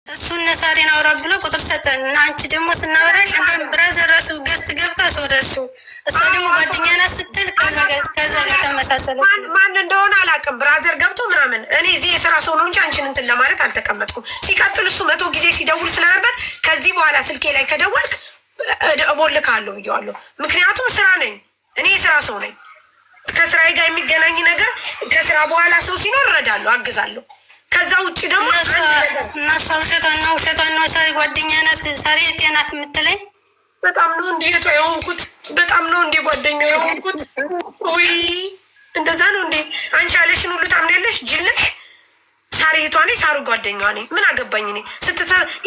እሱን ሳሪን አውራ ብሎ ቁጥር ሰጠን እና አንቺ ደግሞ ስናወራሽ እንደ ብራዘር ራሱ ገስት ገብታ አስወረድሽው። እሷ ደግሞ ጓደኛ ናት ስትል ከዛ ጋር ተመሳሰለ። ማን እንደሆነ አላውቅም። ብራዘር ገብቶ ምናምን እኔ እዚህ የስራ ሰው ነው እንጂ አንቺን እንትን ለማለት አልተቀመጥኩም። ሲቀጥል እሱ 100 ጊዜ ሲደውል ስለነበር ከዚህ በኋላ ስልኬ ላይ ከደወልክ እቦልካለሁ ብዬዋለሁ። ምክንያቱም ስራ ነኝ እኔ የስራ ሰው ነኝ። ከስራዬ ጋር የሚገናኝ ነገር ከስራ በኋላ ሰው ሲኖር እረዳለሁ፣ አግዛለሁ። ከዛ ውጭ ደግሞ እናሷ ውሸቷን ነው። ሳሪ ጓደኛ ናት፣ ሳሪ የጤናት የምትለኝ በጣም ነው እንዴ የሆንኩት፣ በጣም ነው እንዴ ጓደኛ የሆንኩት። ውይ እንደዛ ነው እንዴ? አንቺ ያለሽን ሁሉ ታምኛለሽ? ጅል ነሽ። ሳሪ እህቷ ነኝ፣ ሳሩ ጓደኛዋ ነኝ። ምን አገባኝ እኔ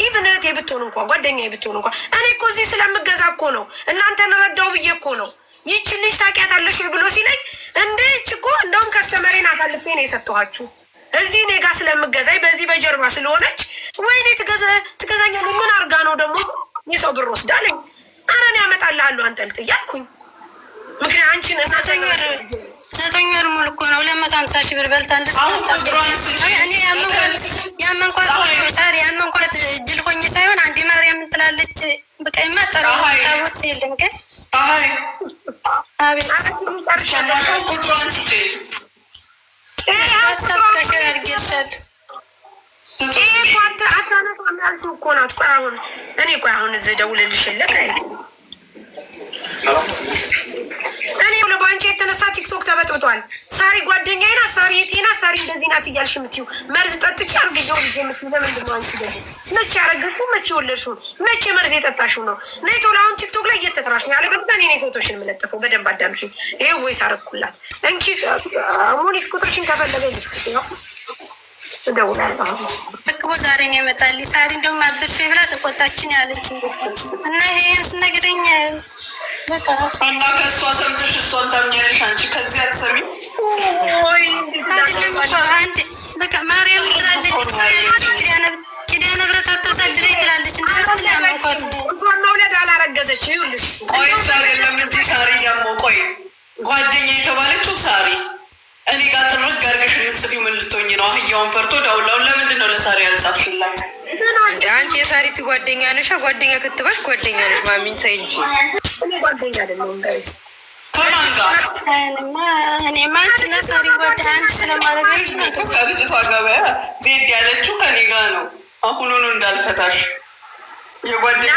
ኢቭን እህቴ ብትሆን እንኳ ጓደኛ ብትሆን እንኳ እኔ እኮ እዚህ ስለምገዛ እኮ ነው፣ እናንተን ረዳው ብዬ እኮ ነው። ይችን ልጅ ታውቂያታለሽ ወይ ብሎ ሲለኝ እንደ ይች እኮ እንደውም ከስተመሬን አሳልፌ ነው የሰጠኋችሁ እዚህ እኔ ጋር ስለምገዛኝ በዚህ በጀርባ ስለሆነች ወይኔ ትገዛኛለች። ምን አርጋ ነው ደግሞ የሰው ብር ወስዳለኝ? ኧረ እኔ አመጣልሃለሁ አንጠልጥዬ አልኩኝ። ምክንያት አንቺን 9 ወር ሙሉ እኮ ነው 250 ሺህ ብር በልታ እኔ ያመንኳት ሳሪ ያመንኳት ጅል ሆኜ ሳይሆን አንዴ ማርያም ትላለች። በቃ የማጠራ ታቦት የለም ግን አቤት ቁጥሯን ስጪ ከሸር አድርጌልሻለሁ። አታነሳም ያልሽው እኮ ናት። ቆይ አሁን እዚህ ደውልልሽልህ እኔ በአንቺ የተነሳ ቲክቶክ ተበጥብጧል። ሳሪ ጓደኛዬ ናት፣ ሳሪ የቴ ናት፣ ሳሪ እንደዚህ ናት እያልሽ የምትይው መርዝ ጠጥቼ አርግዤው ልጅ የምትይው ለምንድን ነው? አንቺ ደግሞ መቼ ያረገዝሽው? መቼ የወለድሽው? መቼ መርዝ የጠጣሽው ነው? ነይ ቶሎ አሁን ቲክቶክ ላይ እየተጠራሽ ነው። ያለበለዚያ እኔ ፎቶሽን የምለጥፈው። በደንብ አዳምጪኝ። ይሄ ቮይስ አረኩላት። እንኪ ሙኒት ቁጥርሽን ከፈለገ ነው እደውላለሁ። እኮ ዛሬ ነው የመጣልኝ። ሳሪ እንደውም አብርሽ ብላ ተቆጣችን ያለች እና ይሄን ስነግረኝ እና ከእሷ ሰምተሽ እሷን ታምኛለሽ። አንቺ ከዚህ አትሰሚም ወይ? በቃ ማርያም ትላለች፣ ኪዳነ ምሕረት አታሳድረኝ ትላለች። እንደዚህ ያመንኳት እንኳን መውለድ አላረገዘች። ይኸውልሽ ቆይ እሱ አይደለም እንጂ ሳሪ ደግሞ ቆይ ጓደኛ የተባለችው ሳሪ እኔ ጋር ጥርግ አድርገሽ የምትጽፊው ምን ልትሆኝ ነው? አህያውን ፈርቶ ዳውላውን ለምንድን ነው ለሳሪ ያልጻፍሽላት? አንቺ የሳሪት ጓደኛ ነሽ። ጓደኛ ክትባሽ ጓደኛ ነሽ። ማሚን ሳይ እንጂ እኔ ጓደኛ አይደለሁም ጋይስ። ከማን ጋር እኔማ አንቺና ሳሪ ጓደኛ አንድ ስለማረጋችሁ ነው። ከልጅቷ ገበያ ዜድ ያለችው ከኔ ጋር ነው። አሁኑኑ እንዳልፈታሽ የጓደኛ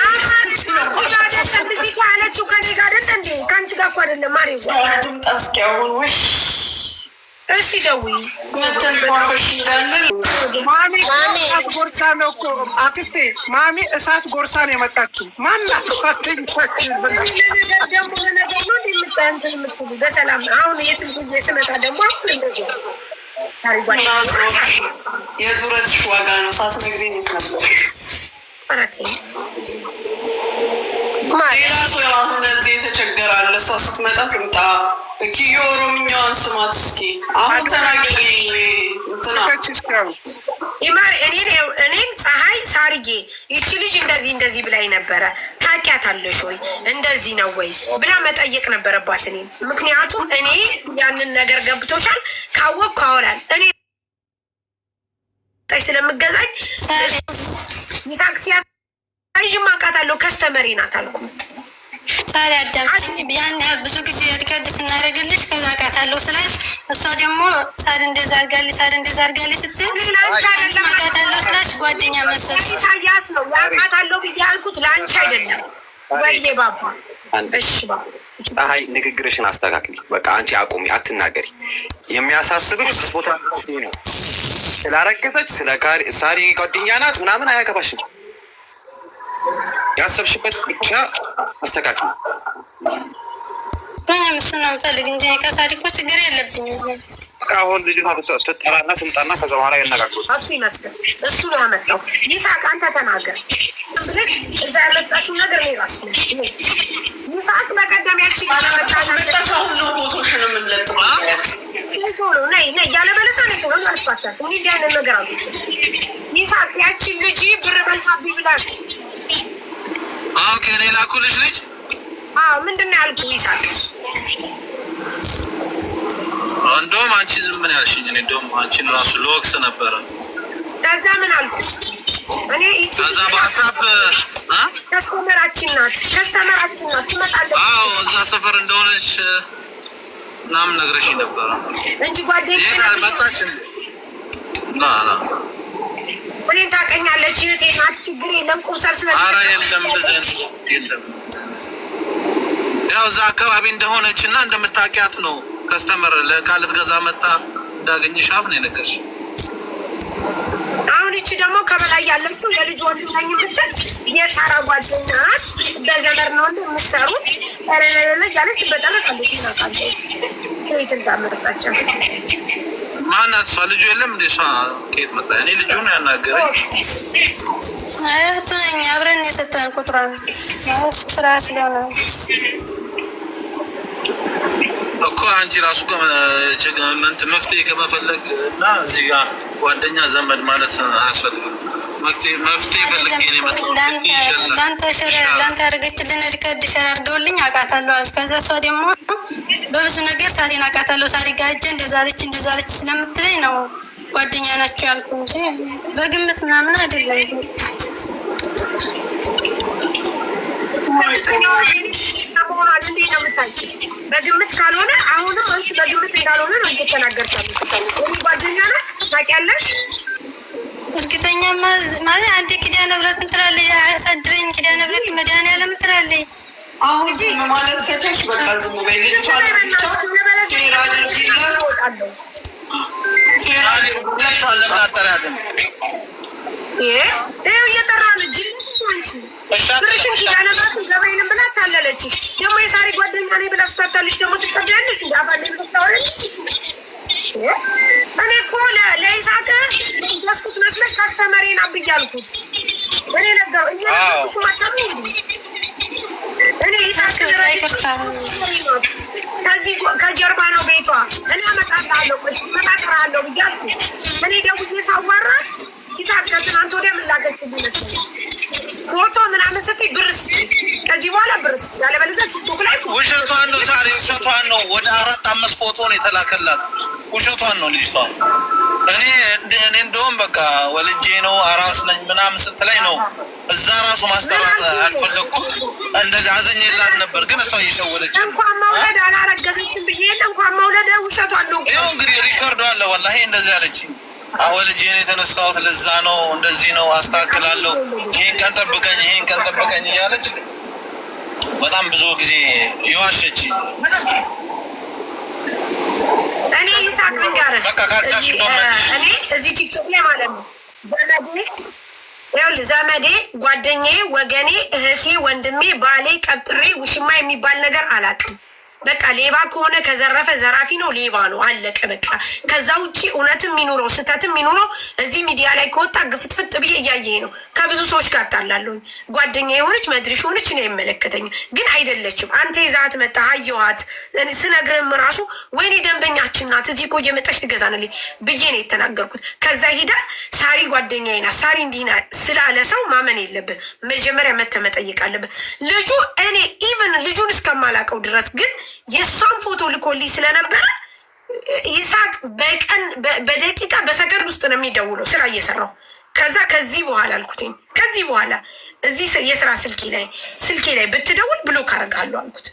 ያለችው ከኔ ጋር አይደል እንዴ? ከአንቺ ጋር እኮ አይደለም። ማሪ ትምጣ እስኪ አሁን ወይ እስቲ ደውይ። ማሚ እሳት ጎርሳ ነው እኮ አክስቴ። ማሚ እሳት ጎርሳ ነው የመጣችው። ማናት? በሰላም አሁን የትም ጊዜ ስመጣ ደግሞ የዙረትሽ ዋጋ ነው ሳትነግሪኝ ነበር። ሌላ ሰው አሁን እዚህ የተቸገራለ። እሷ ስትመጣ ትምጣ። ኪዮ ኦሮምኛዋን ስማት እስኪ አሁን ተናገሪ። እኔም ፀሐይ ሳርዬ ይቺ ልጅ እንደዚህ ብላኝ ነበረ፣ ታውቂያታለሽ ወይ እንደዚህ ነው ወይ ብላ መጠየቅ ነበረባት። እኔም ምክንያቱም እኔ ያንን ነገር ገብቶሻል ካወቅ ካወራል እኔ ስለምገዛኝ ታክሲያ አይጅማ አውቃታለሁ። ከስተመሬ ናት አልኩ። ሳሪ አዳምጪኝ። ያን ብዙ ጊዜ ሪከርድ ስናደርግልሽ ከዛ አውቃታለሁ ስላልሽ እሷ ደግሞ ሳሪ እንደዛ አድርጋለች ስትል አንቺ አውቃታለሁ ስላልሽ ጓደኛ መሰልሽ። ኢሳያስ ነው አውቃታለሁ ብዬ ያልኩት ለአንቺ አይደለም። ወይዬ ባባ እሺ ባባ ፀሐይ ንግግርሽን አስተካክል። በቃ አንቺ አቁሚ፣ አትናገሪ። የሚያሳስብሽ ቦታ ነው። ስላረገዘች ሳሪ ጓደኛ ናት ምናምን አያገባሽም። ያሰብሽበት ብቻ አስተካክል። ምንም እሱ ነው የምፈልግ እንጂ ከሳሪ እኮ ችግር የለብኝም። አሁን ልጅቷ ትጠራና ትምጣና ከዛ በኋላ ያነጋግሩት። እሱ ይመስገን እሱ ነው ያመጣው። ይሳቅ አንተ ተናገር ብለህ እዛ ያመጣችው ነገር ነው ራስ ነው። ይሳቅ በቀደም ያቺ አሁን ነው ፎቶሽን የምንለጥፈው። ቶሎ ነይ ያለበለዛ ነው ቶሎ አልፋታም። እኔ እንዲህ አይነት ነገር አሉ። ይሳቅ ያቺ ልጅ ብር በልታብኝ ብላ ኦኬ እኔ ላኩልሽ ልጅ ምንድን ነው ያልኩህ? ይሳቅ እንደውም አንቺ ዝም ምን ያልሽኝ? እኔ እንደውም አንቺን ራሱ ልወቅስ ነበረ። ከዛ ምን አልኩ እኔ ከዛ በሀሳብ ከስተመራችን ናት ትመጣለች። አዎ እዛ ሰፈር እንደሆነች ምናምን ነግረሽ ነበረ እንጂ ጓደኛ መጣች። እኔን ታውቀኛለች፣ እህቴ ናት። ችግር የለም ቁም ሰብስበን። ኧረ የለም የለም። ያው እዛ አካባቢ እንደሆነች እና እንደምታውቂያት ነው። ከስተመር ለቃለት ገዛ መጣ እንዳገኘሻት ነው የነገርሽ። አሁን እቺ ደግሞ ከበላይ ያለችው የልጅ ወንድናኝ ብቻ የሳራ ጓደኛ ናት። በዘመር ነው እንደምትሰሩት ያለች ትበጠረቃለች። ይናቃለች ከየት እንዳመጣቻት ማናት እሷ? ልጁ የለም እንደ እሷ ከየት መጣ? እኔ ልጁ ነው ያናገረኝ። እህቱ ነኝ። አብረን የሰጠን ቁጥሯን እሱ ስራ ስለሆነ እኮ አንቺ ራሱ መፍትሄ ከመፈለግ እና እዚህ ጋር ጓደኛ ዘመድ ማለት አያስፈልግም። መፍትሄ ፈልጌ ነው የመጣሁት። ለአንተ ያደረገችልን ሪከርድ ሸር አድርገውልኝ አውቃታለሁ። ከዛ እሷ ደግሞ በብዙ ነገር ሳሪን አውቃታለሁ። ሳሪ ጋር ሂጅ እንደዛለች ስለምትለኝ ነው ጓደኛ ናቸው ያልኩ እንጂ በግምት ምናምን አይደለም። በግምት ካልሆነ አሁንም አንቺ በግምት እንዳልሆነ ነው እየተናገርሻለሁ። ጓደኛ ናት ታውቂያለሽ። እርግጠኛ ማለት አንዴ ኪዳነ ምህረት ትላለች፣ ያሳድረኝ ኪዳነ ምህረት መድኃኒዓለም ትላለች። አሁን ዝም ማለት ከቻልሽ በቃ ዝም በይ። እየጠራ ልጅ ብርሽን ኪዳነ ምህረት ገብርኤልን ብላ ታለለችሽ። ደግሞ የሳሪ ጓደኛ ነኝ ብላ ስታታልሽ ደግሞ ትቀበያለሽ። እንደ አባሌ ብታወለች እኔ እኮ ለይሳቅ ደስኩት መስለሽ ካስተመሬን አብዬ አልኩት። እኔ ነገር እየነገርኩሽ ማታም እኔ ይሳቅ ከዚህ ከጀርባ ነው ቤቷ። እኔ አመጣልሃለሁ እመጣልሃለሁ ብዬ አልኩት። እኔ ደውዬ ሳዋራ ይሳቅ ከትናንት ወዲያ ምን ላከችልኝ መሰለኝ ፎቶ ምናምን ስትይ ብር ስጪኝ፣ ከዚህ በኋላ ብር ስጪኝ፣ ያለበለዚያ ቲክቶክ ላይ ውሸቷን ነው ሳሪ፣ ውሸቷን ነው። ወደ 4-5 ፎቶ ነው የተላከላት። ውሸቷን ነው ልጅቷ። እኔ እንደውም በቃ ወልጄ ነው አራስ ነኝ ምናምን ስትለኝ ነው እዛ ራሱ ማስጠራት አልፈለኩም። እንደዚህ አዘኝላት ነበር፣ ግን እሷ እየሸወለች እንኳን መውለድ አላረገዘችም ብዬ እንኳን መውለድ ውሸቷን ነው። ይኸው እንግዲህ ሪከርዱ አለ። ወላሂ እንደዚህ አለችኝ። ወልጄ ነው የተነሳሁት፣ ለዛ ነው እንደዚህ ነው አስተካክላለሁ፣ ይሄን ቀን ጠብቀኝ እያለች በጣም ብዙ ጊዜ የዋሸች። እኔ ይሳቅ ንጋር እኔ እዚህ ቲክቶክ ላይ ማለት ነው ዘመዴ፣ ጓደኛዬ፣ ወገኔ፣ እህቴ፣ ወንድሜ፣ ባሌ፣ ቀብጥሬ፣ ውሽማ የሚባል ነገር አላውቅም። በቃ ሌባ ከሆነ ከዘረፈ ዘራፊ ነው፣ ሌባ ነው፣ አለቀ በቃ። ከዛ ውጭ እውነትም የሚኖረው ስህተትም የሚኖረው እዚህ ሚዲያ ላይ ከወጣ ግፍትፍጥ ብዬ እያየኝ ነው። ከብዙ ሰዎች ጋር ታላለሁኝ። ጓደኛ የሆነች መድሪሽ ሆነች ነው አይመለከተኝም፣ ግን አይደለችም። አንተ ይዛት መጣ አየኋት። ስነግርህም ራሱ ወይኔ ደንበኛችን ናት እዚህ እኮ እየመጣች ትገዛንልኝ ብዬ ነው የተናገርኩት። ከዛ ሂዳ ሳሪ ጓደኛዬ ናት ሳሪ እንዲህ ናት ስላለ ሰው ማመን የለብን። መጀመሪያ መተህ መጠየቅ አለብን። ልጁ እኔ ኢቨን ልጁን እስከማላውቀው ድረስ ግን የእሷን ፎቶ ልኮልኝ ስለነበረ ይሳቅ በቀን በደቂቃ በሰከንድ ውስጥ ነው የሚደውለው ስራ እየሰራው። ከዛ ከዚህ በኋላ አልኩትኝ ከዚህ በኋላ እዚህ የስራ ስልኬ ላይ ብትደውል ብሎክ አደርጋለሁ አልኩት።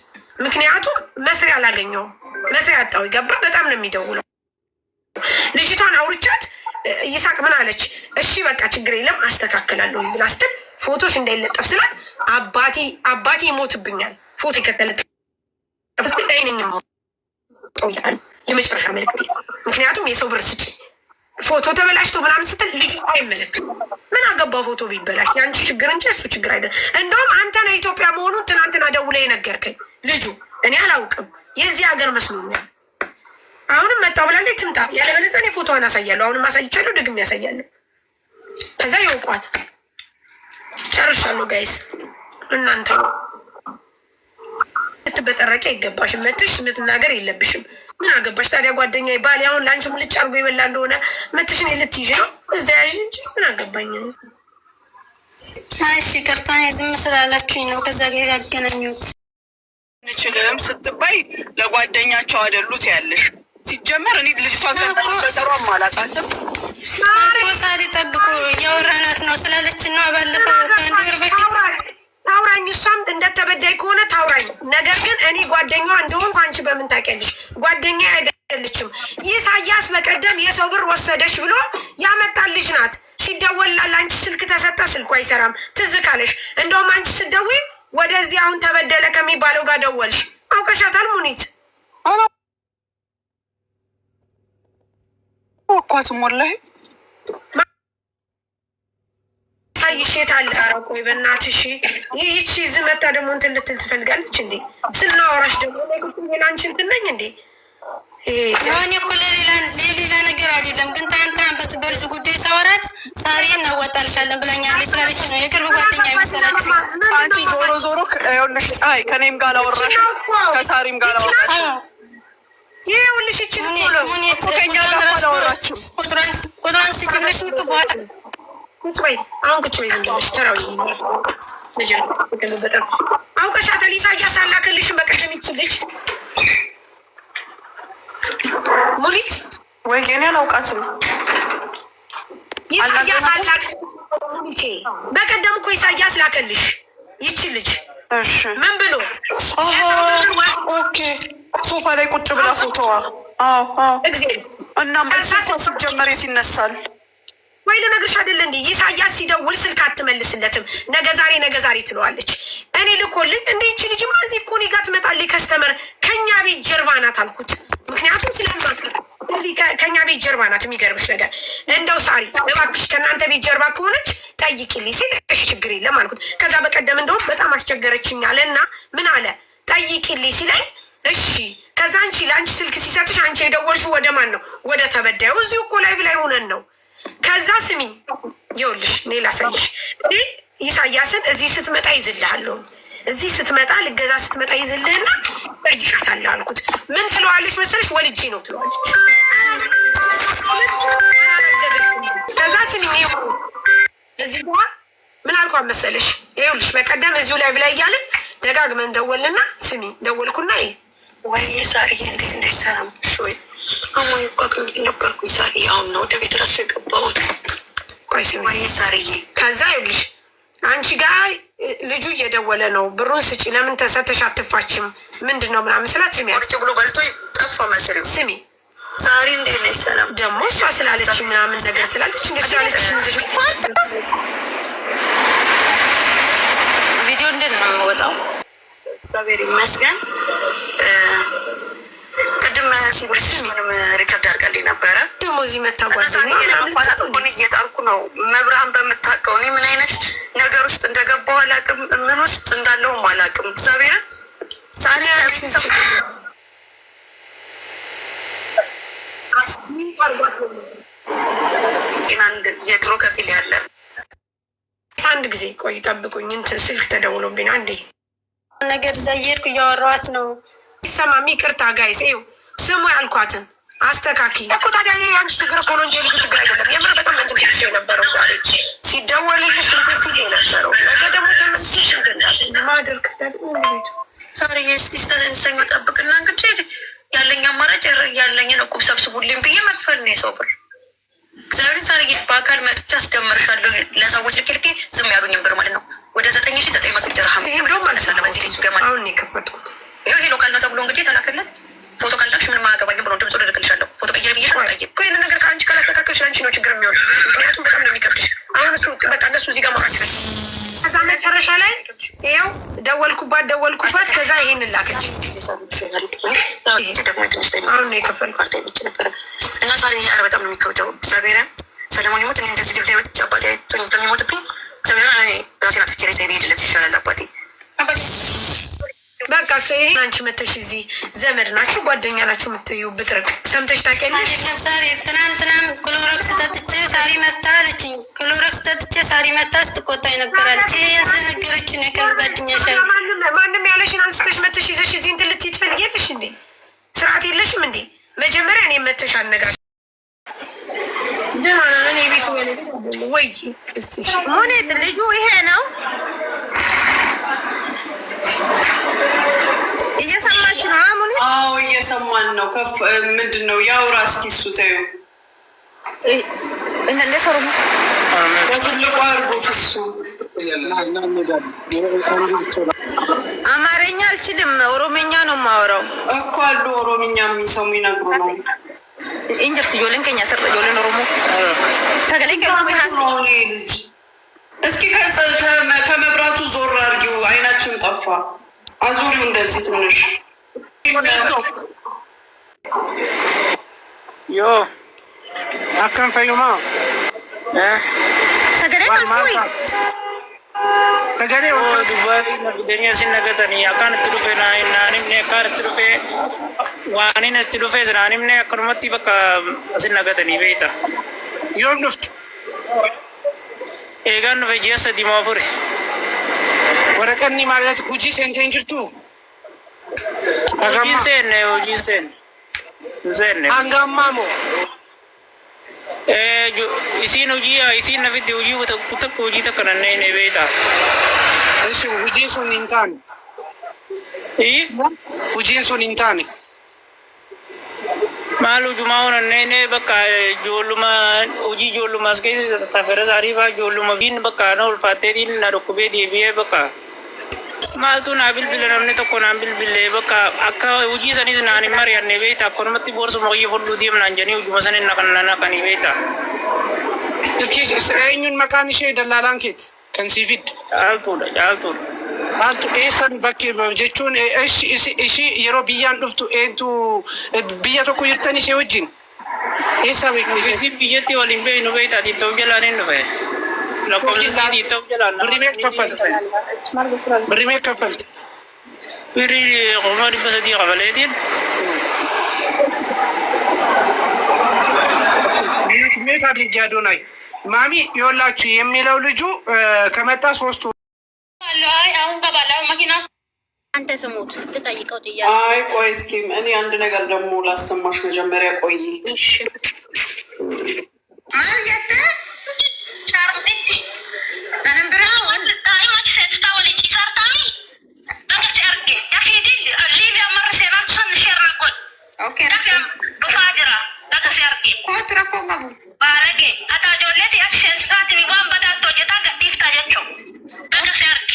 ምክንያቱም መስሪያ አላገኘውም፣ መስሪያ አጣው። ይገባ በጣም ነው የሚደውለው። ልጅቷን አውርቻት ይሳቅ ምን አለች? እሺ በቃ ችግር የለም አስተካክላለሁ ብላ ስትል ፎቶሽ እንዳይለጠፍ ስላት አባቴ ይሞትብኛል ፎቶ ይከተለት የመጨረሻ መልዕክት። ምክንያቱም የሰው ብር ስጭ ፎቶ ተበላሽቶ ምናምን ስትል ልጅ አይመለክም። ምን አገባው ፎቶ ቢበላሽ የአንቺ ችግር እንጂ እሱ ችግር አይደለም። እንደውም አንተ ነህ ኢትዮጵያ መሆኑን ትናንትና ደውለህ የነገርከኝ። ልጁ እኔ አላውቅም የዚህ ሀገር መስሎኛል። አሁንም መጣ ብላለች ትምጣ፣ ያለበለዚያ እኔ ፎቶዋን አሳያለሁ። አሁንም አሳይቻለሁ፣ ደግሜ ያሳያለሁ። ከዛ የውቋት ጨርሻለሁ። ጋይስ እናንተ ልትበጠረቂ አይገባሽም። መትሽ ልትናገር የለብሽም። ምን አገባሽ ታዲያ? ጓደኛ ባል አሁን ለአንቺ ሙልጭ አድርጎ ይበላ እንደሆነ መትሽን ልትይዥ ነው እዛ ያዥ እንጂ ምን አገባኝ። እሺ ቅርታ ዝም ስላላችሁኝ ነው ከዛ ጋር ያገናኙት። እንችልም ስትባይ ለጓደኛቸው አይደሉት ያለሽ ሲጀመር እኔ ልጅቷን በጠሯም አላውቃትም እኮ ሳሪ ጠብቁ እያወራናት ነው ስላለች ነው ባለፈው አንድ ወር በፊት ታውራኝ እሷም እንደተበዳይ ከሆነ ታውራኝ። ነገር ግን እኔ ጓደኛዋ እንደሆንኩ አንቺ በምን ታውቂያለሽ? ጓደኛ አይደለችም። ኢሳያስ በቀደም የሰው ብር ወሰደች ብሎ ያመጣል ልጅ ናት። ሲደወላል አንቺ ስልክ ተሰጠ፣ ስልኩ አይሰራም። ትዝ ካለሽ እንደውም አንቺ ስትደውይ ወደዚህ አሁን ተበደለ ከሚባለው ጋር ደወልሽ። አውቀሻታል ሙኒት እኳትም ወላሂ ሳይሽት አለ። ኧረ ቆይ በእናትሽ ይህቺ እዚህ መታ ደግሞ እንትን ልትል ትፈልጋለች እንዴ? ስናወራሽ ደግሞ አንቺ እንትን ነኝ እንዴ? እኔ እኮ ለሌላ ነገር አይደለም፣ ግን ትናንትና በልጁ ጉዳይ ሳወራት ሳሪ እናዋጣልሻለን ብላኛለች ስላለች ነው የቅርብ ጓደኛ የመሰለች። አንቺ ዞሮ ዞሮ ይኸውልሽ ፀሐይ ከኔም ጋር ላወራሽ ከሳሪም ጋር ላወራሽ ይኸውልሽ ይችን ከኛ ጋር አላወራችም። ቁጥሯን ስጭ ብለሽ እኮ በኋላ ቁጭ በይ አሁን ቁጭ በይ ዝም ብለሽ ተራዊ በጣም አውቀሻታል። ኢሳያስ አላከልሽም በቀደም ይችልሽ ሙኒት ወይ እኔ አላውቃትም። ኢሳያስ አላክ በቀደም እኮ ኢሳያስ ላከልሽ ይቺ ልጅ። እሺ ምን ብሎ ኦኬ ሶፋ ላይ ቁጭ ብላ ፎቶዋ እና መልሶ ሲጀመር ይነሳል ወይ ልነግርሽ አይደለ እንዴ? ኢሳያስ ሲደውል ስልክ አትመልስለትም። ነገ ዛሬ ትለዋለች። እኔ ልኮልኝ እንዴ ይቺ ልጅማ እዚህ እኮ እኔ ጋር ትመጣለች። ከስተመር ከኛ ቤት ጀርባ ናት አልኩት። ምክንያቱም ስለማውቅ እዚህ ከኛ ቤት ጀርባ ናት። የሚገርምሽ ነገር እንደው ሳሪ እባክሽ ከእናንተ ቤት ጀርባ ከሆነች ጠይቂልኝ ሲል እሺ ችግር የለም አልኩት። ከዛ በቀደም እንደውም በጣም አስቸገረችኝ አለ እና ምን አለ ጠይቂልኝ ሲለኝ እሺ ከዛ አንቺ ለአንቺ ስልክ ሲሰጥሽ አንቺ የደወልሽው ወደ ማን ነው? ወደ ተበዳዩ። እዚሁ እኮ ላይ ብላይ ሆነን ነው። ከዛ ስሚ ይኸውልሽ እኔ ላሳይሽ። እኔ ኢሳያስን እዚህ ስትመጣ ይዝልሃለሁ፣ እዚህ ስትመጣ ልገዛ ስትመጣ ይዝልህና ጠይቃታለሁ አልኩት። ምን ትለዋለች መሰለሽ? ወልጄ ነው ትለዋለች። ከዛ ስሚ እዚህ ጋ ምን አልኳት መሰለሽ? ይኸውልሽ በቀደም እዚሁ ላይ ብላይ እያለን ደጋግመን ደወልና ስሚ ደወልኩና ወይ ዛሬ እንዴት ሰላም ሾይ አሞኝ እኮ ነበርኩኝ ዛሬ አሁን ነው ወደ ቤት ራሱ የገባሁት። ቆይ ስሚ ዛሬዬ ከዛ ይኸውልሽ አንቺ ጋር ልጁ እየደወለ ነው ብሩን ስጪ ለምን ተሰተሽ አትፋችም ምንድን ነው ምናምን ስላት ስሚ ቁጭ ብሎ በልቶ ጠፋ መሰለኝ። ስሚ ዛሬ እንዴት ነሽ ሰላም ደግሞ እሷ ስላለች ምናምን ነገር ትላለች። እንደሱ ያለች ቪዲዮ እንዴት ነው የሚወጣው? እግዚአብሔር ይመስገን። ቅድም ሲቡልስንም ሪከርድ አድርጋልኝ ነበረ። ደግሞ እዚህ መታጓዘኝ ሆን እየጣርኩ ነው። መብርሃን በምታውቀው እኔ ምን አይነት ነገር ውስጥ እንደገባሁ አላውቅም፣ ምን ውስጥ እንዳለውም አላውቅም። እግዚአብሔርን ዛሬ የድሮ ከፊል ያለ አንድ ጊዜ ቆይ ጠብቁኝ፣ እንትን ስልክ ተደውሎብኝ አንዴ ነገር እዛ እየሄድኩ እያወራኋት ነው። ይሰማም ይቅርታ ጋይስ ይኸው ስሙ ያልኳትን አስተካኪ እኮ ታዲያ የአንቺ ችግር እኮ ነው እንጂ ልጁ ችግር አይደለም። የምር በጣም እንትን ጊዜ የነበረው ዛሬ ሲደወልልሽ እንትን ጊዜ የነበረው ነገ ደግሞ ተመልሰሽ እንትን ማድረግ ዛሬ ሰኞ ጠብቅና እንግዲህ ያለኝ አማራጭ ያለኝን እቁብ ሰብስቡልኝ ብዬ መክፈል ነው የሰው ብር። እግዚአብሔር ዛሬ በአካል መጥቼ አስደምርሻለሁ ለሰዎች ልኬልኬ ዝም ያሉኝም ብር ማለት ነው ወደ 9,900 ድርሃም ይሄም አልሰለም። በዚህ ልጅ ገማ አሁን የከፈትኩት ይሄ ሎካል ነው ተብሎ እንግዲህ የተላከለት ፎቶ ካላክሽ ምንም አያገባኝም ብሎ ድምፅ ልልክልሻለሁ። ፎቶ ቀይር ብዬ እኮ ይህን ነገር ከአንቺ ካላስተካከልሽ ለአንቺ ነው ችግር የሚሆን። ምክንያቱም በጣም ነው የሚከብድሽ። አሁን እሱ በቃ እነሱ እዚህ ጋር ማራጭ ነች። ከዛ መጨረሻ ላይ ይኸው ደወልኩባት ከዛ ይሄን ላከች። አሁን ነው የከፈልኩት ነበረ እና ዛሬ ኧረ በጣም ነው የሚከብደው። እግዚአብሔርን ሰለሞን ይሞት እኔ እንደዚህ ልብዳ ወጥ አባቴ የሚሞትብኝ እግዚአብሔርን ራሴን አትቼ ሬሳ ብሄድለት ይሻላል አባቴ። በቃ ይሄ አንቺ መተሽ እዚህ ዘመድ ናችሁ ጓደኛ ናችሁ የምትዩ ብትርቅ ሰምተሽ ታውቂያለሽ? አይደለም ሳሪ ትናንትናም ክሎሮክስ ጠጥቼ ሳሪ መታ አለችኝ። ክሎሮክስ ጠጥቼ ሳሪ መታ ስትቆጣኝ ነበራለች። ይሄ ያስነገረችን የቅርብ ጓደኛሽ ማንም ያለሽን አንስተሽ መተሽ ይዘሽ እዚህ እንትን ልትይ ትፈልጊያለሽ እንዴ? ስርዓት የለሽም እንዴ? መጀመሪያ እኔ መተሽ አነጋገር ደህና ነን። እኔ ቤቱ ወይ ሙኒት ልጁ ይሄ ነው እየሰማች ነው አሙኒ? አዎ እየሰማን ነው። ከፍ ምንድን ነው ያውራ እስኪ እሱ ተይው እንደ ሰሩ በትልቁ አድርጎት እሱ አማርኛ አልችልም፣ ኦሮምኛ ነው የማወራው እኮ አሉ ኦሮምኛ የሚሰሙ ይነግሩ ነው እንጀርት ጆለን ከኛ ሰር ጆለን ኦሮሞ ሰገለኝ ልጅ እስኪ ከመብራቱ ዞር አድርጊው፣ አይናችን ጠፋ። አዙሪው እንደዚህ ትንሽ ዮ አከም ፈዩማ ሰገለኝ ማስוי ሰገለኝ ዱባይ ነግደኛ ሲነገተኒ አካን ትዱፌና እናንም ነካር ትዱፌ ዋኒን ትዱፌ ዝናንም ነ አከርመቲ በቃ ሲነገተኒ ቤታ ዮም ንፍት ኤጋን በጂያሰ ዲማፉሪ ወረቀኒ ማለት ጉጂ ሴንቴን ጅርቱ ጂንሴን ጂንሴን ዜን አንጋማሞ isiin hojii isiin nafitti hojii tokko hojii takka nannee ne beekta. እሺ hojiin sun hin taane. hojiin sun hin taane. maal hojumaa nannee bakka ijoolluma hojii ijoolluma as keessa tafera saarii fa'aa ijoolluma fiin bakka na ulfaatteetiin na dhukkubee deebi'ee bakka maaltu naa bilbila namni tokko naan bilbilee bakka akka hojii sanis naan hin mari'anne beekta akkanumatti boorsuma kiyya fudhuu deemnaan janii hojuma sanin naqanii beekta. eenyuun maqaan ishee dallaalaan keeti kan siifid caaltuudha. Maaltu eessan bakkee jechuun ishii yeroo biyyaan dhuftu eentu biyya tokko jirtan ishee wajjin eessa beekte? Isiin biyyatti waliin beeknu beektaa tiittoo jalaan hin dhufe. Lakkoofsi tiittoo jalaan. Birrii meeqa kaffalte? Birrii meeqa kaffalte? Birrii 300 qabaleetiin. ስሜት አድርጌ አዶናይ ማሚ ይኸውላችሁ የሚለው ልጁ ከመጣ 3 አንተ ስሙት ልጠይቀው ጥያቄ። አይ ቆይ እስኪ እኔ አንድ ነገር ደግሞ ላሰማሽ መጀመሪያ ቆይ። እሺ ማልየተ ቻርምቲ አንብራው አይማች ሰጣው ልጅ ይሰርታሚ በከስ አርጌ ያፊዲ ሊቢያ መርሴና ተሰንሸር ነቆል ኦኬ ረፈም በፋጅራ በከስ አርጌ ኮትራ ኮጋቡ ባረጌ አታጆለት ያክሽን ሳት ሊባን በዳቶ ጀታ ገዲፍታ ጀቾ በከስ አርጌ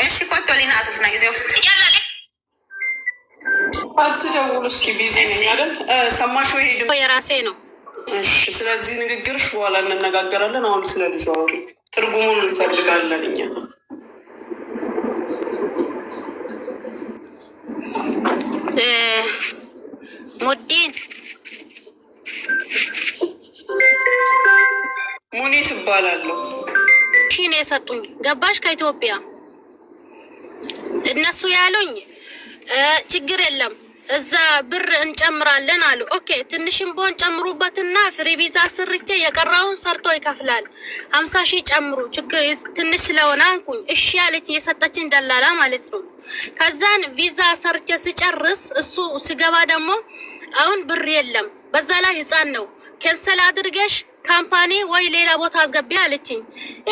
እሺ ኮቶሊና አስፍና ጊዜው ፍት ያላለ አትደውሉ እስኪ ቢዚ ነኝ አይደል? ሰማሽ ወይ? ሄድ የራሴ ነው። እሺ ስለዚህ ንግግርሽ በኋላ እንነጋገራለን። አሁን ስለ ልጁ አውሪ፣ ትርጉሙን እንፈልጋለን እኛ። ሙዲን ሙኒት እባላለሁ። ሺ ነው የሰጡኝ። ገባሽ? ከኢትዮጵያ እነሱ ያሉኝ ችግር የለም እዛ ብር እንጨምራለን አሉ። ኦኬ ትንሽም ቢሆን ጨምሩበትና ፍሪ ቪዛ አስርቼ የቀራውን ሰርቶ ይከፍላል። 50 ሺህ ጨምሩ ችግር ትንሽ ስለሆነ አንኩኝ። እሺ ያለች የሰጠችኝ ደላላ ማለት ነው። ከዛን ቪዛ አሰርቼ ስጨርስ እሱ ሲገባ ደግሞ አሁን ብር የለም፣ በዛ ላይ ህፃን ነው፣ ከንሰል አድርገሽ ካምፓኒ ወይ ሌላ ቦታ አስገቢ አለችኝ።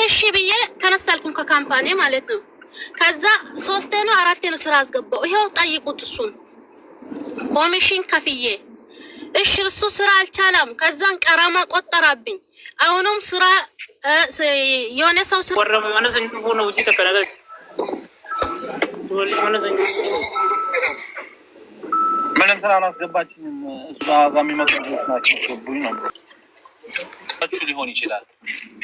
እሺ ብዬ ተነሳልኩኝ ከካምፓኒ ማለት ነው። ከዛ 3 ነው 4 ነው ስራ አስገባው። ይሄው ጠይቁት እሱን ኮሚሽን ከፍዬ። እሺ እሱ ስራ አልቻለም። ከዛን ቀራማ ቆጠራብኝ። አሁንም ስራ የሆነ ሰው ስራ ወረመ ማለት እንዲሁ ነው እንጂ ተከናገ ምንም ስራ አላስገባችኝም። እሷ ጋር የሚመጡ ልጆች ናቸው ገቡኝ ነው ሊሆን ይችላል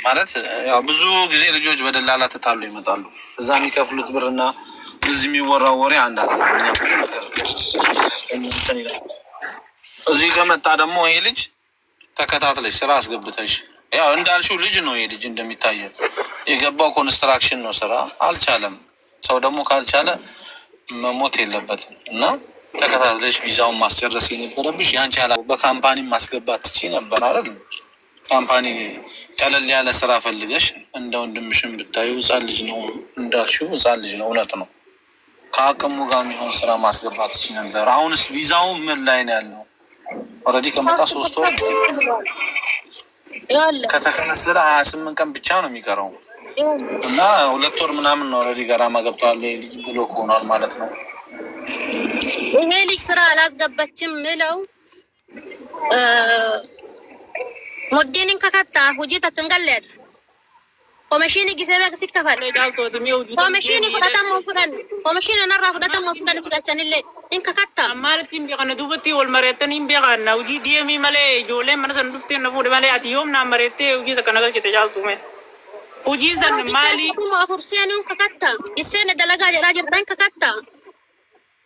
ማለት ያው ብዙ ጊዜ ልጆች በደላላ ተታሉ ይመጣሉ። እዛ የሚከፍሉት ብርና እዚህ የሚወራው ወሬ አንድ አይደለም። እዚህ ከመጣ ደግሞ ይሄ ልጅ ተከታትለሽ ስራ አስገብተሽ ያው እንዳልሽው ልጅ ነው። ይሄ ልጅ እንደሚታየው የገባው ኮንስትራክሽን ነው፣ ስራ አልቻለም። ሰው ደግሞ ካልቻለ መሞት የለበትም እና ተከታትለሽ ቪዛውን ማስጨረስ የነበረብሽ ያንቺ ያላ በካምፓኒ ማስገባት ትችይ ነበር አይደል? ካምፓኒ ቀለል ያለ ስራ ፈልገሽ እንደ ወንድምሽን ብታዩ ህፃን ልጅ ነው እንዳልሽው ህፃን ልጅ ነው፣ እውነት ነው። ከአቅሙ ጋር የሚሆን ስራ ማስገባት ትችይ ነበር። አሁንስ ቪዛው ምን ላይ ነው ያለው? ኦልሬዲ ከመጣ 3 ወር ከተከነሰረ 28 ቀን ብቻ ነው የሚቀረው እና 2 ወር ምናምን ነው ኦልሬዲ ገራማ ገብቷል ልጅ ብሎ ሆኗል ማለት ነው። ይሄ ልጅ ስራ አላስገባችም ምለው ሞዴንን ከከታ ሁጂ ተተንገለት ኮሚሽን ጊዜበ ሲከፋል ኮሚሽን ፍራታም ወፍራን ኮሚሽን ነራ ፍራታም ወፍራን ትጋቻንለ እንከከታ ማለትም ቢቀነ ዱብቲ ወልመረተን ቢቀና ውጂ ዲኤሚ ማለ ጆሌ መነሰን ዱፍቴ ነፉ ማለ አትዮም ና መረቴ ውጂ ዘከነገ ከተጃልቱመ ውጂ ዘን ማሊ ማፍርሲያኑን ከከታ ይሰነ ደለጋ ጀራጀርታን ከከታ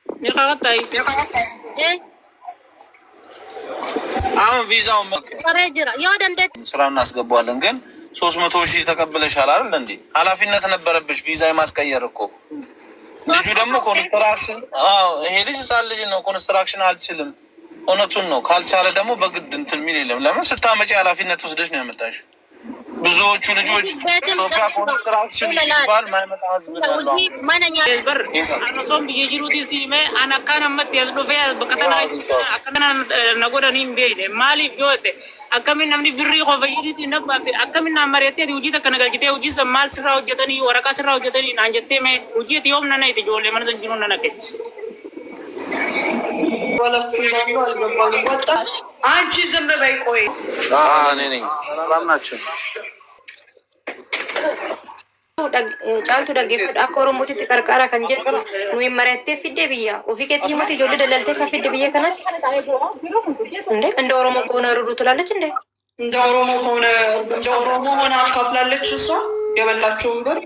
ንከከታይ አሁን ቪዛው ሰረጅራ ያወደንደት ስራ እናስገባዋለን ግን 300,000 ተቀብለሻል አይደል እንዴ? ኃላፊነት ነበረብሽ ቪዛ የማስቀየር እኮ። ልጁ ደግሞ ኮንስትራክሽን ይሄ ልጅ ሳልጅ ነው ኮንስትራክሽን አልችልም። እውነቱን ነው። ካልቻለ ደግሞ በግድ እንትን ሚል የለም። ለምን ስታመጪ ኃላፊነት ወስደሽ ነው ያመጣሽ። ብዙዎቹ ልጆች ኢትዮጵያ ኮንስትራክሽን ይባል ማይመጣ ህዝብ ነው። ማንኛ በር አሶም ቢጂሩቲ ሲሜ አናካና መት ያዝዶፈ በከተና አከና ነጎዳኒም ቤይደ ማሊ ቢወቴ አከሚን ነምኒ ብሪ ኮፈይዲ ነባ አከሚን አመሬቴ ውጂ ተከነጋጅቴ ውጂ ሰማል ስራ ወጀተኒ ወረቃ ስራ ወጀተኒ አንጀቴ ሜ ውጂ ቲዮም ነና ይተጆለ ማንዘን ጅኑ ነናከ አንቺ ዝም በይ ቆይ። እኔ ነኝ ሰላም ናችሁ? ጫልቱ ደግፈት አኮሮ ሞቲ ተቀርቃራ ከንጀ ኑይ መረቴ ፊደ ብያ ኦፊኬት ይሞት ይጆለ ደለልተ ከፊደ ብያ ከናል እንደ ኦሮሞ ከሆነ ሩዱ ትላለች እንደ ኦሮሞ ሆነ አካፍላለች እሷ የበላችውን ብር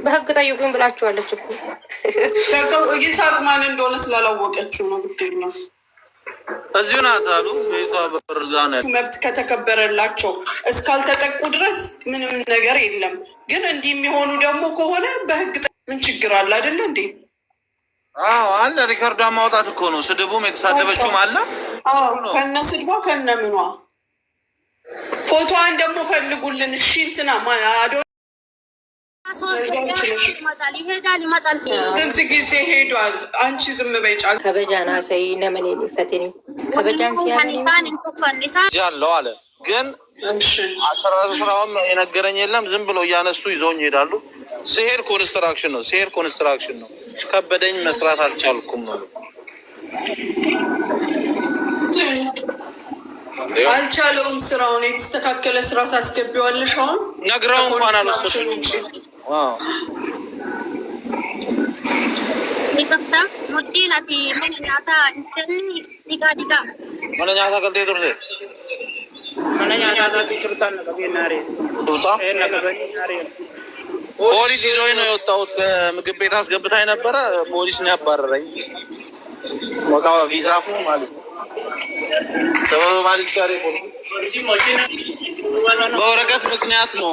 በህግ ጠይቁኝ ብላችኋለች እኮ ይሳቅ ማን እንደሆነ ስላላወቀችው ነው። ግዴኛ እዚሁ ናት አሉ ቤቷ በርጋና መብት ከተከበረላቸው እስካልተጠቁ ድረስ ምንም ነገር የለም። ግን እንዲህ የሚሆኑ ደግሞ ከሆነ በህግ ምን ችግር አለ አይደለ እንዴ? አለ ሪከርዷ ማውጣት እኮ ነው። ስድቡም የተሳደበችውም አለ ከነ ስድቧ ከነ ምኗ ፎቶዋን ደግሞ ፈልጉልን። እሺ እንትና ይመጣል ስንት ጊዜ ሄዷል። አንቺ ዝም በይ ጫል ከበጃና ሰይ ነመን የሚፈትኒ ከበጃን ሲያለው አለ። ግን ስራውም የነገረኝ የለም። ዝም ብሎ እያነሱ ይዘውኝ ይሄዳሉ። ሲሄድ ኮንስትራክሽን ነው። ከበደኝ መስራት አልቻልኩም ነው አልቻለውም። ስራውን የተስተካከለ ስራ ታስገቢዋለሽ። አሁን ነግረው እንኳን አልወጣም። ይከፍታ ሞዲናቲ ማንኛታ እንሰኒ ዲጋ ማንኛታ ከልቴ ዱርዴ ማንኛታ ታጥሽርታን ለበየናሪ ፖሊስ ይዞኝ ነው የወጣሁት። ከምግብ ቤት አስገብታኝ ነበረ። ፖሊስ ነው ያባረረኝ። ወቃው ቪዛፉ ማለት ነው ሰበብ ማለት ሻሪ በወረቀት ምክንያት ነው።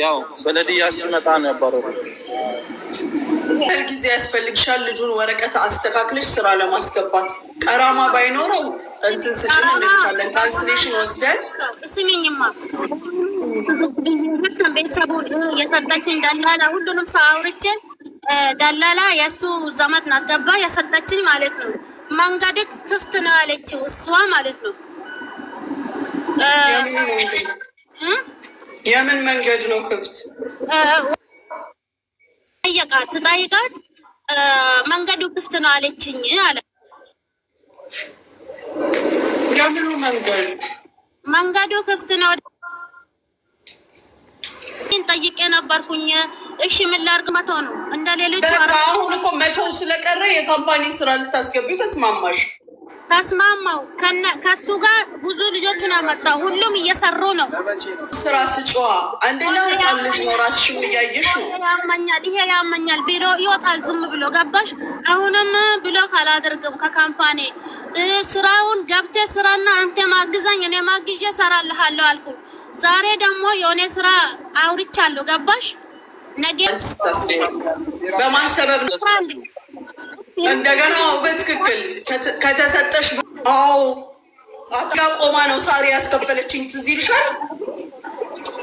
ያው በለድያ ሲመጣ ነው ያባረረኝ። ጊዜ ያስፈልግሻል። ልጁን ወረቀት አስተካክለሽ ስራ ለማስገባት ቀራማ ባይኖረው እንትን ስጭን እንልቻለን። ትራንስሌሽን ወስደን ስሚኝማ ቤተሰቡን የሰጠችኝ ደላላ ሁሉንም ሰው አውርቼ ደላላ የእሱ ዘመድ ናት ገባ የሰጠችኝ ማለት ነው። መንገድ ክፍት ነው ያለችው እሷ ማለት ነው። የምን መንገድ ነው ክፍት? ትጠይቃት መንገዱ ክፍት ነው አለችኝ አለ። የምኑ መንገድ? መንገዱ ክፍት ነው ጠይቄ ነበርኩኝ። እሺ ምን ላድርግ? መቶ ነው እንደ ሌሎች። አሁን እኮ መቶ ስለቀረ የካምፓኒ ስራ ልታስገቢው ተስማማሽ? ተስማማው። ከሱ ጋር ብዙ ልጆችን አመጣው። ሁሉም እየሰሩ ነው። ስራ ስጫዋ አንደኛ ህፃን ልጅ ነው። ራስሽም እያየሽ ነው። ያመኛል፣ ይሄ ያመኛል። ቢሮ ይወጣል ዝም ብሎ ገባሽ። አሁንም ብሎ ካላደርግም ከካምፓኒ ስራውን ገብቴ ስራና አንተ ማግዛኝ እኔ ማግዤ ሰራልሃለሁ አልኩ። ዛሬ ደግሞ የሆነ ስራ አውርቻለሁ ገባሽ። ነገ በማን ሰበብ ነው እንደገና በትክክል ከተሰጠሽ? አዎ ቆማ ነው ሳሪ ያስከፈለችኝ። ትዝ ይልሻል?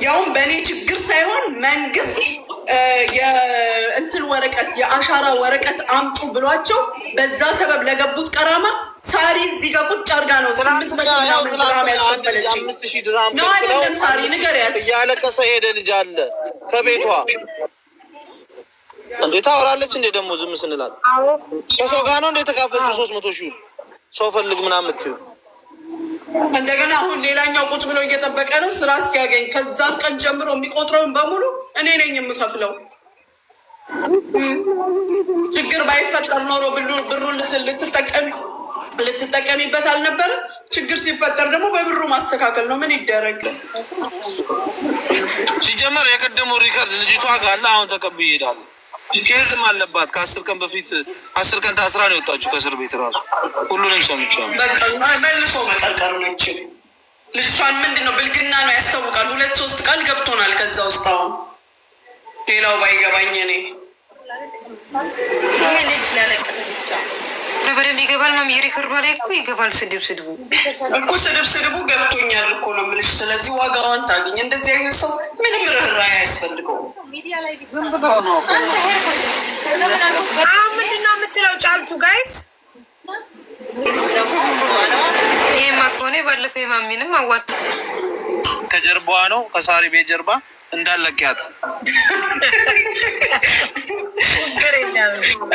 ያውም በእኔ ችግር ሳይሆን መንግስት የእንትን ወረቀት የአሻራ ወረቀት አምጡ ብሏቸው በዛ ሰበብ ለገቡት ቀራማ ሳሪ እዚህ ጋር ቁጭ አድርጋ ነው 800 ምናምን ድራም ያስቀበለችኝ ነው አይደለም? ሳሪ ንገሪያት። እያለቀሰ ሄደ ልጅ አለ ከቤቷ እንዴ ታወራለች እንዴ? ደግሞ ዝም ስንላት ከሰው ጋር ነው እንዴ ተካፈልሽ? 300 ሺህ ሰው ፈልግ ምናምን ትዩ እንደገና አሁን ሌላኛው ቁጭ ብሎ እየጠበቀ ነው ስራ እስኪያገኝ። ከዛም ቀን ጀምሮ የሚቆጥረውን በሙሉ እኔ ነኝ የምከፍለው። ችግር ባይፈጠር ኖሮ ብሩን ልትጠቀሚበት አልነበረ? ችግር ሲፈጠር ደግሞ በብሩ ማስተካከል ነው። ምን ይደረግ? ሲጀመር የቀደሙ ሪከርድ ልጅቷ ጋር አሁን ተቀብዬ እሄዳለሁ። ኬዝም አለባት ከ10 ቀን በፊት 10 ቀን ታስራ ነው የወጣችው ከእስር ቤት ራሱ። ሁሉንም ሰምቻለሁ። በቃ መልሶ መቀርቀር ነች ልጅቷን። ምንድን ነው ብልግና ነው ያስታውቃል። 2-3 ቃል ገብቶናል ከዛ ውስጥ። አሁን ሌላው ባይገባኝ እኔ ይሄ ልጅ ስላለቀሰ ብቻ በደንብ ይገባል። ማም የሪከርዷ ላይ እኮ ይገባል። ስድቡ ስድቡ ገብቶኛል እኮ ነው የምልሽ። ስለዚህ ዋጋዋን ታገኝ። እንደዚህ አይነት ሰው ምንም ርህራሄ አያስፈልገውም። ምንድን ነው የምትለው ጫልቱ? ጋይስ ይሄ ማቆኔ ባለፈው የማሚንም አዋጥ ከጀርባዋ ነው ከሳሪ ቤት ጀርባ እንዳለቂያት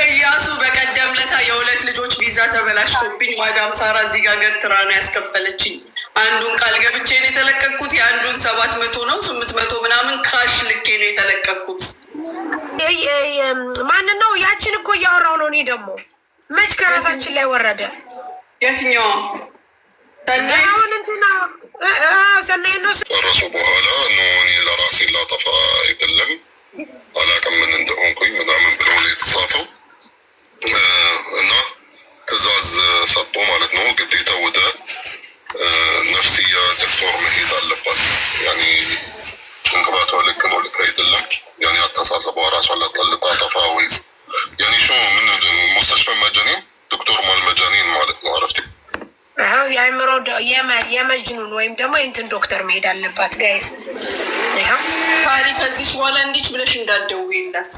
እያሱ በቀደም ለታ የ2 ልጆች ቪዛ ተበላሽቶብኝ ማዳም ሳራ እዚህ ጋር ገትራ ነው ያስከፈለችኝ። አንዱን ቃል ገብቼ ነው የተለቀቅኩት። የአንዱን 700 ነው 800 ምናምን ካሽ ልኬ ነው የተለቀቅኩት። ማንን ነው? ያችን እኮ እያወራው ነው። እኔ ደግሞ መች ከራሳችን ላይ ወረደ? የትኛው ሰናይ? አሁን እንትና ሰናይ ነው ጨረሱ በኋላ ነው እኔ ለራሴ ላጠፋ አይደለም አላውቅም ምን እንደሆንኩኝ ምናምን ብለው ነው የተጻፈው እና ትዕዛዝ ሰጥቶ ማለት ነው ግዴታ ወደ ነፍስያ ዶክተር መሄድ አለባት። ያኔ ጭንቅላቷ ልክ ነው ልክ አይደለም። ያኔ አስተሳሰቧ ራሷን ልታጠፋ ወይስ ያኔ ሾ ምን ሙስተሽፈ መጀኒን ዶክተር ማልመጃኒን ማለት ነው። አረፍቴ የአእምሮ የመጅኑን ወይም ደግሞ የእንትን ዶክተር መሄድ አለባት። ጋይስ ታሪ ከዚህ በኋላ እንዲች ብለሽ እንዳትደውይላት።